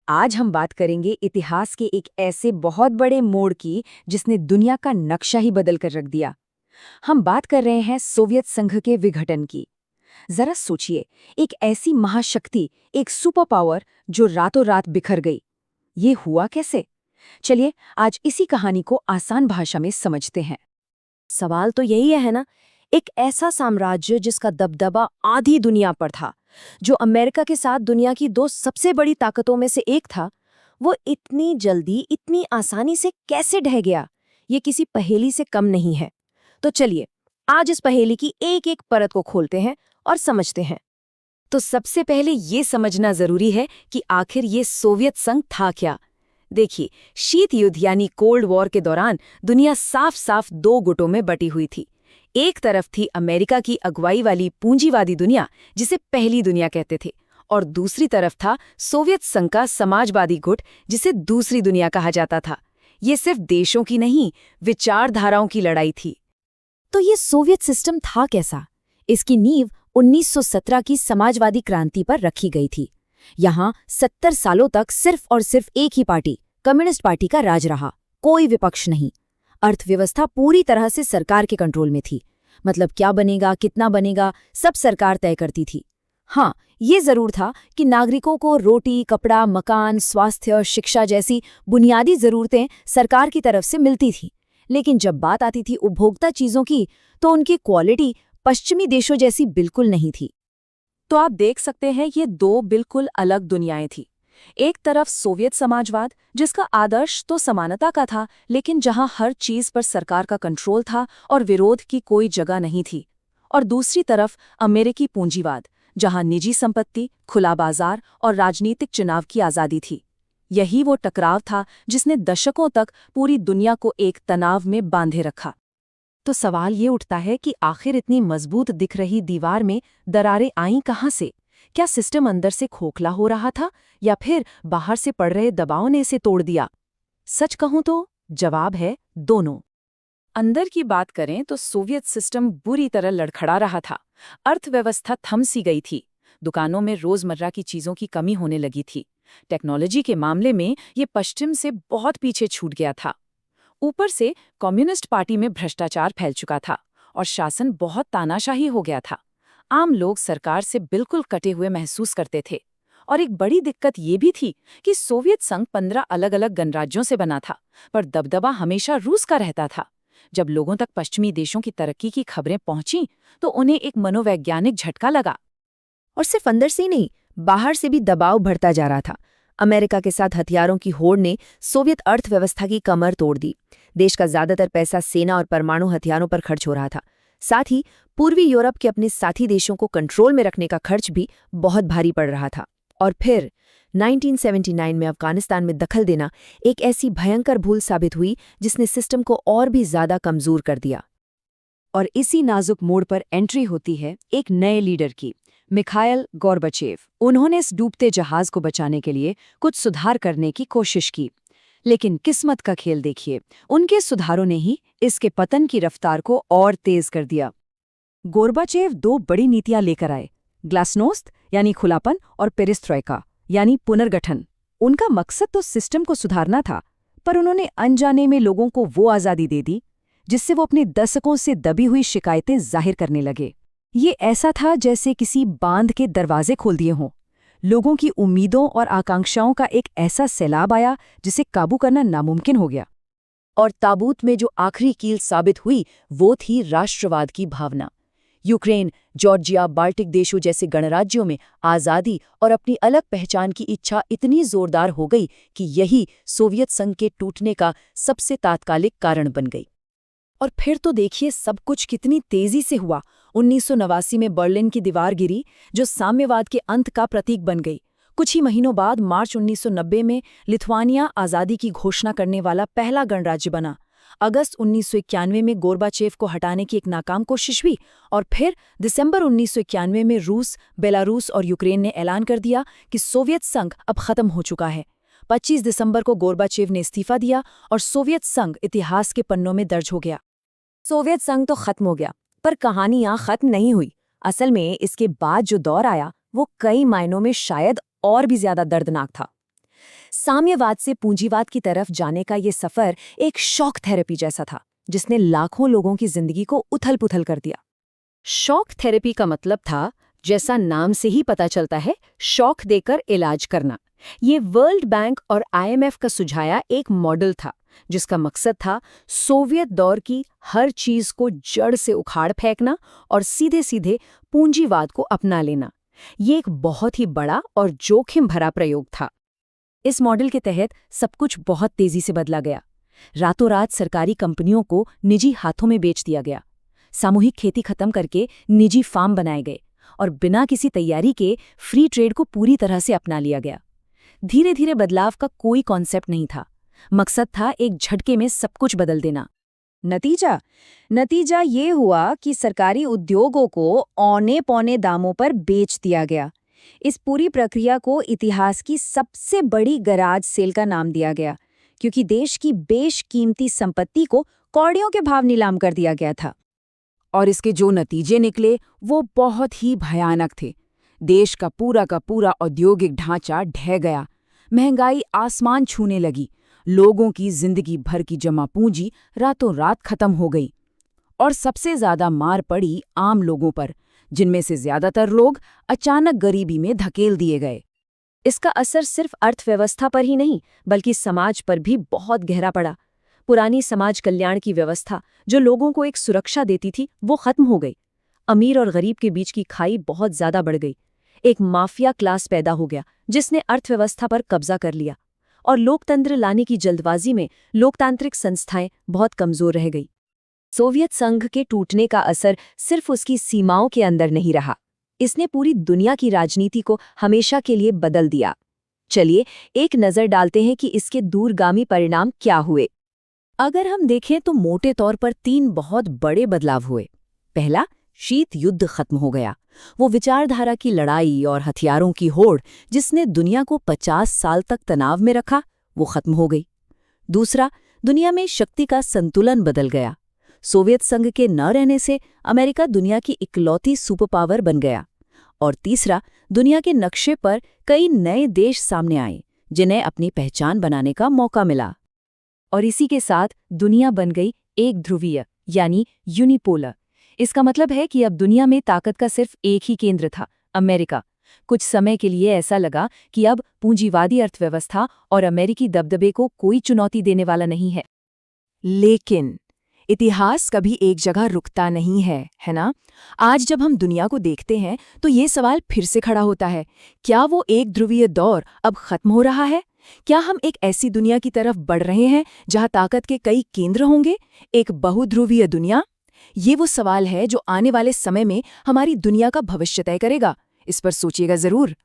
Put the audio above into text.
आज हम बात करेंगे इतिहास के एक ऐसे बहुत बड़े मोड़ की जिसने दुनिया का नक्शा ही बदल कर रख दिया। हम बात कर रहे हैं सोवियत संघ के विघटन की। जरा सोचिए, एक ऐसी महाशक्ति, एक सुपर पावर जो रातों रात बिखर गई। ये हुआ कैसे? चलिए आज इसी कहानी को आसान भाषा में समझते हैं। सवाल तो यही है ना। एक ऐसा साम्राज्य जिसका दबदबा आधी दुनिया पर था, जो अमेरिका के साथ दुनिया की दो सबसे बड़ी ताकतों में से एक था, वो इतनी जल्दी इतनी आसानी से कैसे ढह गया? ये किसी पहेली से कम नहीं है। तो चलिए आज इस पहेली की एक एक परत को खोलते हैं और समझते हैं। तो सबसे पहले ये समझना जरूरी है कि आखिर ये सोवियत संघ था क्या। देखिए, शीत युद्ध यानी कोल्ड वॉर के दौरान दुनिया साफ साफ दो गुटों में बटी हुई थी। एक तरफ थी अमेरिका की अगुवाई वाली पूंजीवादी दुनिया, जिसे पहली दुनिया कहते थे, और दूसरी तरफ था सोवियत संघ का समाजवादी गुट, जिसे दूसरी दुनिया कहा जाता था। ये सिर्फ देशों की नहीं, विचारधाराओं की लड़ाई थी। तो ये सोवियत सिस्टम था कैसा? इसकी नींव 1917 की समाजवादी क्रांति पर रखी गई थी। यहाँ 70 सालों तक सिर्फ और सिर्फ एक ही पार्टी, कम्युनिस्ट पार्टी का राज रहा, कोई विपक्ष नहीं। अर्थव्यवस्था पूरी तरह से सरकार के कंट्रोल में थी। मतलब क्या बनेगा, कितना बनेगा, सब सरकार तय करती थी। हाँ, ये जरूर था कि नागरिकों को रोटी, कपड़ा, मकान, स्वास्थ्य, शिक्षा जैसी बुनियादी जरूरतें सरकार की तरफ से मिलती थी। लेकिन जब बात आती थी उपभोक्ता चीजों की, तो उनकी क्वालिटी पश्चिमी देशों जैसी बिल्कुल नहीं थी। तो आप देख सकते हैं, ये दो बिल्कुल अलग दुनियाएं थी। एक तरफ सोवियत समाजवाद, जिसका आदर्श तो समानता का था, लेकिन जहां हर चीज पर सरकार का कंट्रोल था और विरोध की कोई जगह नहीं थी। और दूसरी तरफ अमेरिकी पूंजीवाद, जहां निजी संपत्ति, खुला बाजार और राजनीतिक चुनाव की आज़ादी थी। यही वो टकराव था जिसने दशकों तक पूरी दुनिया को एक तनाव में बांधे रखा। तो सवाल ये उठता है कि आखिर इतनी मजबूत दिख रही दीवार में दरारें आईं कहाँ से? क्या सिस्टम अंदर से खोखला हो रहा था, या फिर बाहर से पड़ रहे दबाव ने इसे तोड़ दिया? सच कहूं तो जवाब है दोनों। अंदर की बात करें तो सोवियत सिस्टम बुरी तरह लड़खड़ा रहा था। अर्थव्यवस्था थम सी गई थी। दुकानों में रोजमर्रा की चीजों की कमी होने लगी थी। टेक्नोलॉजी के मामले में ये पश्चिम से बहुत पीछे छूट गया था। ऊपर से कम्युनिस्ट पार्टी में भ्रष्टाचार फैल चुका था और शासन बहुत तानाशाही हो गया था। आम लोग सरकार से बिल्कुल कटे हुए महसूस करते थे। और एक बड़ी दिक्कत ये भी थी कि सोवियत संघ 15 अलग अलग गणराज्यों से बना था, पर दबदबा हमेशा रूस का रहता था। जब लोगों तक पश्चिमी देशों की तरक्की की खबरें पहुंची, तो उन्हें एक मनोवैज्ञानिक झटका लगा। और सिर्फ अंदर से ही नहीं, बाहर से भी दबाव बढ़ता जा रहा था। अमेरिका के साथ हथियारों की होड़ ने सोवियत अर्थव्यवस्था की कमर तोड़ दी। देश का ज्यादातर पैसा सेना और परमाणु हथियारों पर खर्च हो रहा था। साथ ही पूर्वी यूरोप के अपने साथी देशों को कंट्रोल में रखने का खर्च भी बहुत भारी पड़ रहा था। और फिर 1979 में अफगानिस्तान में दखल देना एक ऐसी भयंकर भूल साबित हुई जिसने सिस्टम को और भी ज्यादा कमजोर कर दिया। और इसी नाजुक मोड़ पर एंट्री होती है एक नए लीडर की, मिखाइल गोर्बाचेव। उन्होंने इस डूबते जहाज को बचाने के लिए कुछ सुधार करने की कोशिश की, लेकिन किस्मत का खेल देखिए, उनके सुधारों ने ही इसके पतन की रफ्तार को और तेज कर दिया। गोर्बाचेव दो बड़ी नीतियां लेकर आए, ग्लासनोस्त यानी खुलापन और पेरेस्ट्रोइका यानी पुनर्गठन। उनका मकसद तो सिस्टम को सुधारना था, पर उन्होंने अनजाने में लोगों को वो आज़ादी दे दी जिससे वो अपने दशकों से दबी हुई शिकायतें जाहिर करने लगे। ये ऐसा था जैसे किसी बांध के दरवाजे खोल दिए हों। लोगों की उम्मीदों और आकांक्षाओं का एक ऐसा सैलाब आया जिसे काबू करना नामुमकिन हो गया। और ताबूत में जो आखिरी कील साबित हुई, वो थी राष्ट्रवाद की भावना। यूक्रेन, जॉर्जिया, बाल्टिक देशों जैसे गणराज्यों में आज़ादी और अपनी अलग पहचान की इच्छा इतनी जोरदार हो गई कि यही सोवियत संघ के टूटने का सबसे तात्कालिक कारण बन गई। और फिर तो देखिए सब कुछ कितनी तेजी से हुआ। 1989 में बर्लिन की दीवार गिरी, जो साम्यवाद के अंत का प्रतीक बन गई। कुछ ही महीनों बाद मार्च 1990 में लिथुआनिया आज़ादी की घोषणा करने वाला पहला गणराज्य बना। अगस्त 1991 में गोर्बाचेव को हटाने की एक नाकाम कोशिश हुई, और फिर दिसंबर 1991 में रूस, बेलारूस और यूक्रेन ने ऐलान कर दिया कि सोवियत संघ अब खत्म हो चुका है। 25 दिसंबर को गोर्बाचेव ने इस्तीफा दिया और सोवियत संघ इतिहास के पन्नों में दर्ज हो गया। सोवियत संघ तो खत्म हो गया, पर कहानी यहाँ खत्म नहीं हुई। असल में इसके बाद जो दौर आया, वो कई मायनों में शायद और भी ज्यादा दर्दनाक था। साम्यवाद से पूंजीवाद की तरफ जाने का ये सफर एक शॉक थेरेपी जैसा था, जिसने लाखों लोगों की जिंदगी को उथल-पुथल कर दिया। शॉक थेरेपी का मतलब था, जैसा नाम से ही पता चलता है, शॉक देकर इलाज करना। ये वर्ल्ड बैंक और IMF का सुझाया एक मॉडल था, जिसका मकसद था सोवियत दौर की हर चीज को जड़ से उखाड़ फेंकना और सीधे सीधे पूंजीवाद को अपना लेना। ये एक बहुत ही बड़ा और जोखिम भरा प्रयोग था। इस मॉडल के तहत सब कुछ बहुत तेजी से बदला गया। रातों रात सरकारी कंपनियों को निजी हाथों में बेच दिया गया। सामूहिक खेती खत्म करके निजी फार्म बनाए गए और बिना किसी तैयारी के फ्री ट्रेड को पूरी तरह से अपना लिया गया। धीरे धीरे बदलाव का कोई कॉन्सेप्ट नहीं था, मकसद था एक झटके में सब कुछ बदल देना। नतीजा ये हुआ कि सरकारी उद्योगों को औने पौने दामों पर बेच दिया गया। इस पूरी प्रक्रिया को इतिहास की सबसे बड़ी गराज सेल का नाम दिया गया, क्योंकि देश की बेशकीमती संपत्ति को कौड़ियों के भाव नीलाम कर दिया गया था। और इसके जो नतीजे निकले वो बहुत ही भयानक थे। देश का पूरा औद्योगिक ढांचा ढह गया, महंगाई आसमान छूने लगी, लोगों की जिंदगी भर की जमा पूंजी रातों रात खत्म हो गई। और सबसे ज्यादा मार पड़ी आम लोगों पर, जिनमें से ज्यादातर लोग अचानक गरीबी में धकेल दिए गए। इसका असर सिर्फ अर्थव्यवस्था पर ही नहीं, बल्कि समाज पर भी बहुत गहरा पड़ा। पुरानी समाज कल्याण की व्यवस्था, जो लोगों को एक सुरक्षा देती थी, वो खत्म हो गई। अमीर और गरीब के बीच की खाई बहुत ज्यादा बढ़ गई। एक माफिया क्लास पैदा हो गया, जिसने अर्थव्यवस्था पर कब्जा कर लिया। और लोकतंत्र लाने की जल्दबाजी में लोकतांत्रिक संस्थाएं बहुत कमजोर रह गई। सोवियत संघ के टूटने का असर सिर्फ उसकी सीमाओं के अंदर नहीं रहा, इसने पूरी दुनिया की राजनीति को हमेशा के लिए बदल दिया। चलिए एक नजर डालते हैं कि इसके दूरगामी परिणाम क्या हुए। अगर हम देखें तो मोटे तौर पर 3 बहुत बड़े बदलाव हुए। पहला, शीत युद्ध खत्म हो गया। वो विचारधारा की लड़ाई और हथियारों की होड़ जिसने दुनिया को 50 साल तक तनाव में रखा, वो खत्म हो गई। दूसरा, दुनिया में शक्ति का संतुलन बदल गया। सोवियत संघ के न रहने से अमेरिका दुनिया की इकलौती सुपर पावर बन गया। और तीसरा, दुनिया के नक्शे पर कई नए देश सामने आए, जिन्हें अपनी पहचान बनाने का मौका मिला। और इसी के साथ दुनिया बन गई एक ध्रुवीय, यानी यूनिपोलर। इसका मतलब है कि अब दुनिया में ताकत का सिर्फ एक ही केंद्र था, अमेरिका। कुछ समय के लिए ऐसा लगा कि अब पूंजीवादी अर्थव्यवस्था और अमेरिकी दबदबे को कोई चुनौती देने वाला नहीं है। लेकिन इतिहास कभी एक जगह रुकता नहीं है ना? आज जब हम दुनिया को देखते हैं तो ये सवाल फिर से खड़ा होता है, क्या वो एक ध्रुवीय दौर अब खत्म हो रहा है? क्या हम एक ऐसी दुनिया की तरफ बढ़ रहे हैं जहां ताकत के कई केंद्र होंगे, एक बहुध्रुवीय दुनिया? ये वो सवाल है जो आने वाले समय में हमारी दुनिया का भविष्य तय करेगा। इस पर सोचिएगा जरूर।